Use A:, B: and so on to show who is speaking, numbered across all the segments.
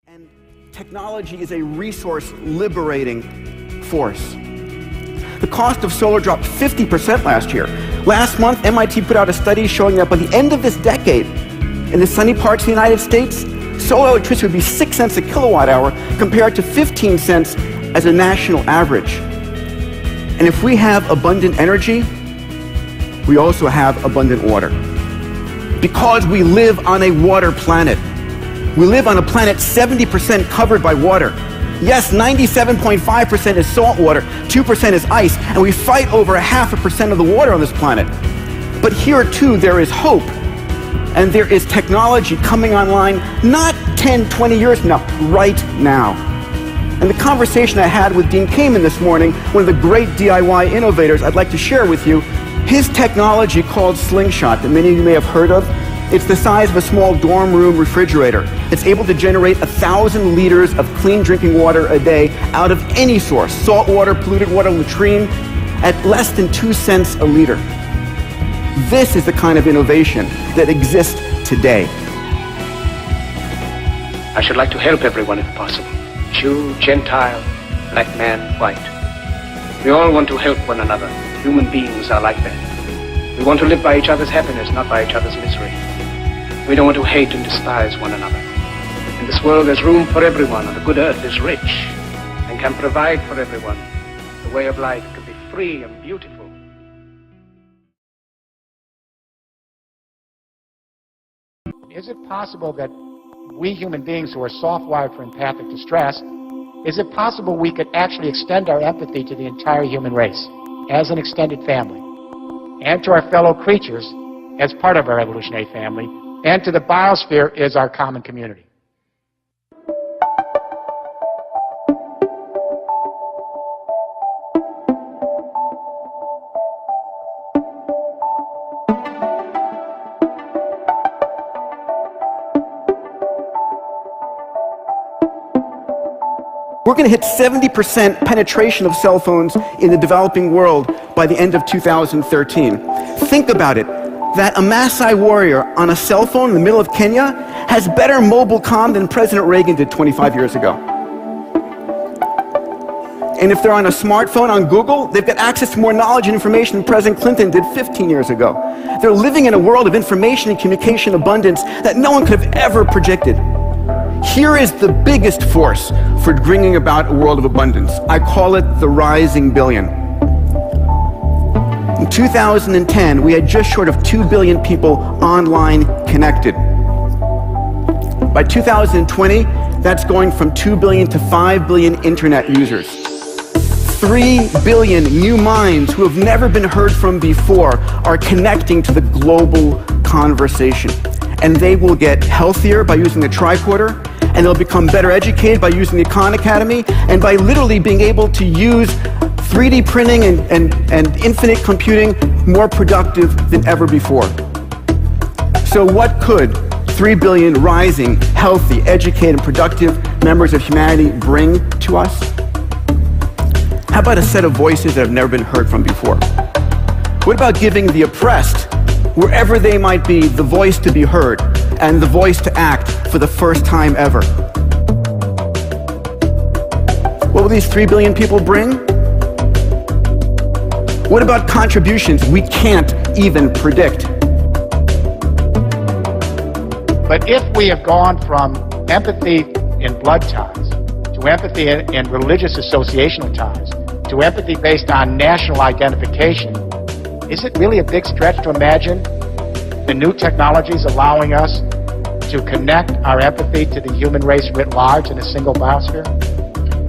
A: And technology is a resource liberating force. The cost of solar dropped 50% last year. Last month, MIT put out a study showing that by the end of this decade, in the sunny parts of the United States, solar electricity would be 6 cents a kilowatt hour compared to 15 cents as a national average. And if we have abundant energy, we also have abundant water. Because we live on a water planet. We live on a planet 70% covered by water. Yes, 97.5% is salt water, 2% is ice, and we fight over 0.5% of the water on this planet. But here too, there is hope. And there is technology coming online, not 10, 20 years from now, right now. And the conversation I had with Dean Kamen this morning, one of the great DIY innovators I'd like to share with you, his technology called Slingshot, that many of you may have heard of, it's the size of a small dorm room refrigerator. It's able to generate 1,000 liters of clean drinking water a day out of any source, salt water, polluted water, latrine, at less than 2 cents a liter. This is the kind of innovation that exists today.
B: I should like to help everyone if possible. Jew, Gentile, black man, white. We all want to help one another. Human beings are like that. We want to live by each other's happiness, not by each other's misery. We don't want to hate and despise one another. In this world there's room for everyone, and the good earth is rich and can provide for everyone. The way of life can be free and beautiful.
C: Is it possible that we human beings who are soft-wired for empathic distress, is it possible we could actually extend our empathy to the entire human race as an extended family, and to our fellow creatures as part of our evolutionary family, and to the biosphere as our common community?
A: We're going to hit 70% penetration of cell phones in the developing world by the end of 2013. Think about it. That a Maasai warrior on a cell phone in the middle of Kenya has better mobile comm than President Reagan did 25 years ago. And if they're on a smartphone on Google, they've got access to more knowledge and information than President Clinton did 15 years ago. They're living in a world of information and communication abundance that no one could have ever predicted. Here is the biggest force for bringing about a world of abundance. I call it the rising billion. In 2010, we had just short of 2 billion people online connected. By 2020, that's going from 2 billion to 5 billion internet users. 3 billion new minds who have never been heard from before are connecting to the global conversation. And they will get healthier by using the tricorder, and they'll become better educated by using the Khan Academy, and by literally being able to use 3D printing and infinite computing more productive than ever before. So what could 3 billion rising, healthy, educated, productive members of humanity bring to us? How about a set of voices that have never been heard from before? What about giving the oppressed, wherever they might be, the voice to be heard and the voice to act for the first time ever? What will these 3 billion people bring? What about contributions we can't even predict?
C: But if we have gone from empathy in blood ties to empathy in religious associational ties to empathy based on national identification, is it really a big stretch to imagine the new technologies allowing us to connect our empathy to the human race writ large in a single biosphere?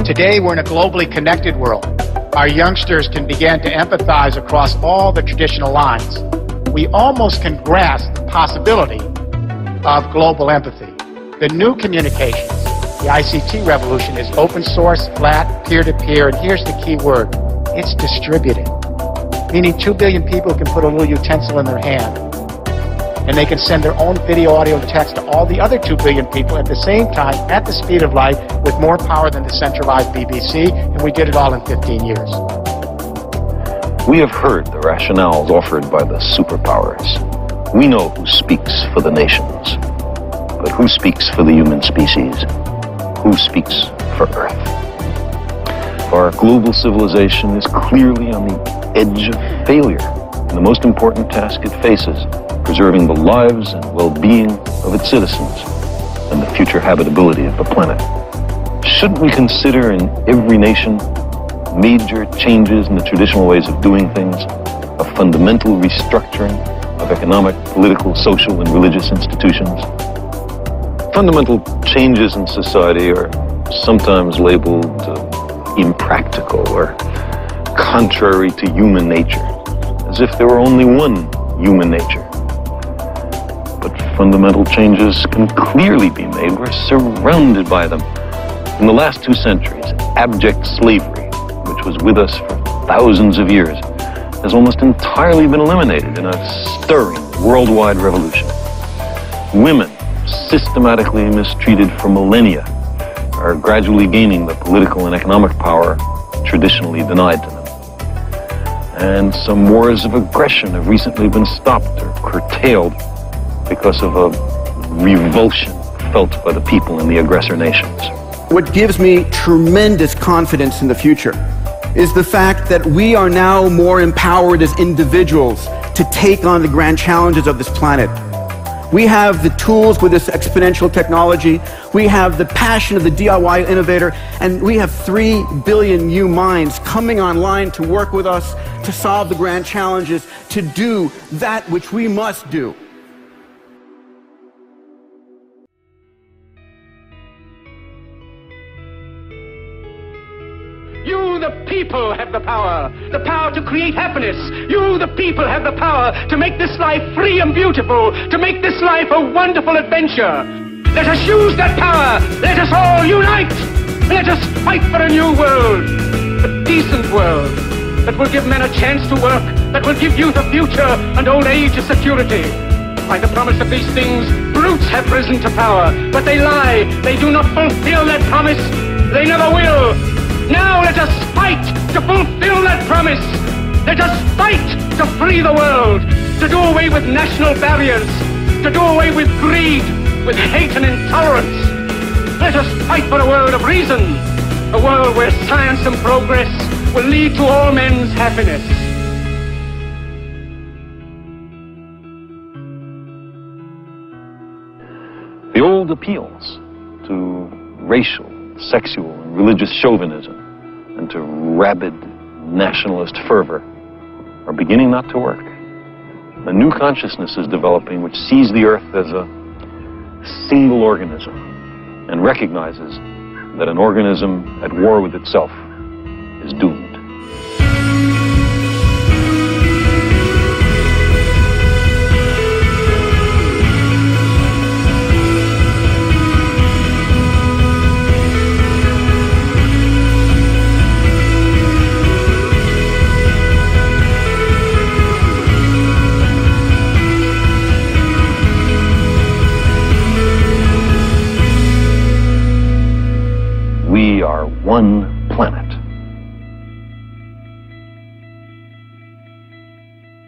C: Today, we're in a globally connected world. Our youngsters can begin to empathize across all the traditional lines. We almost can grasp the possibility of global empathy. The new communications, the ICT revolution, is open source, flat, peer-to-peer, and here's the key word: it's distributed. Meaning 2 billion people can put a little utensil in their hand, and they can send their own video, audio, and text to all the other 2 billion people at the same time, at the speed of light, with more power than the centralized BBC, and we did it all in 15 years.
D: We have heard the rationales offered by the superpowers. We know who speaks for the nations, but who speaks for the human species? who speaks for Earth? Our global civilization is clearly on the edge of failure in the most important task it faces, preserving the lives and well-being of its citizens and the future habitability of the planet. Shouldn't we consider in every nation major changes in the traditional ways of doing things, a fundamental restructuring of economic, political, social, and religious institutions? Fundamental changes in society are sometimes labeled impractical or contrary to human nature, as if there were only one human nature. But fundamental changes can clearly be made. We're surrounded by them. In the last 2 centuries, abject slavery, which was with us for thousands of years, has almost entirely been eliminated in a stirring worldwide revolution. Women, systematically mistreated for millennia, are gradually gaining the political and economic power traditionally denied to them. And some wars of aggression have recently been stopped or curtailed because of a revulsion felt by the people in the aggressor nations.
A: What gives me tremendous confidence in the future is the fact that we are now more empowered as individuals to take on the grand challenges of this planet. We have the tools with this exponential technology, we have the passion of the DIY innovator, and we have 3 billion new minds coming online to work with us to solve the grand challenges, to do that which we must do.
B: You, the people, have the power to create happiness. You, the people, have the power to make this life free and beautiful, to make this life a wonderful adventure. Let us use that power. Let us all unite. Let us fight for a new world, a decent world, that will give men a chance to work, that will give youth a future and old age a security. By the promise of these things, brutes have risen to power, but they lie. They do not fulfill that promise. They never will. Now let us fight to fulfill that promise. Let us fight to free the world, to do away with national barriers, to do away with greed, with hate and intolerance. Let us fight for a world of reason, a world where science and progress will lead to all men's happiness.
D: The old appeals to racial, sexual, and religious chauvinism and to rabid nationalist fervor are beginning not to work. A new consciousness is developing which sees the Earth as a single organism and recognizes that an organism at war with itself is doomed. We are one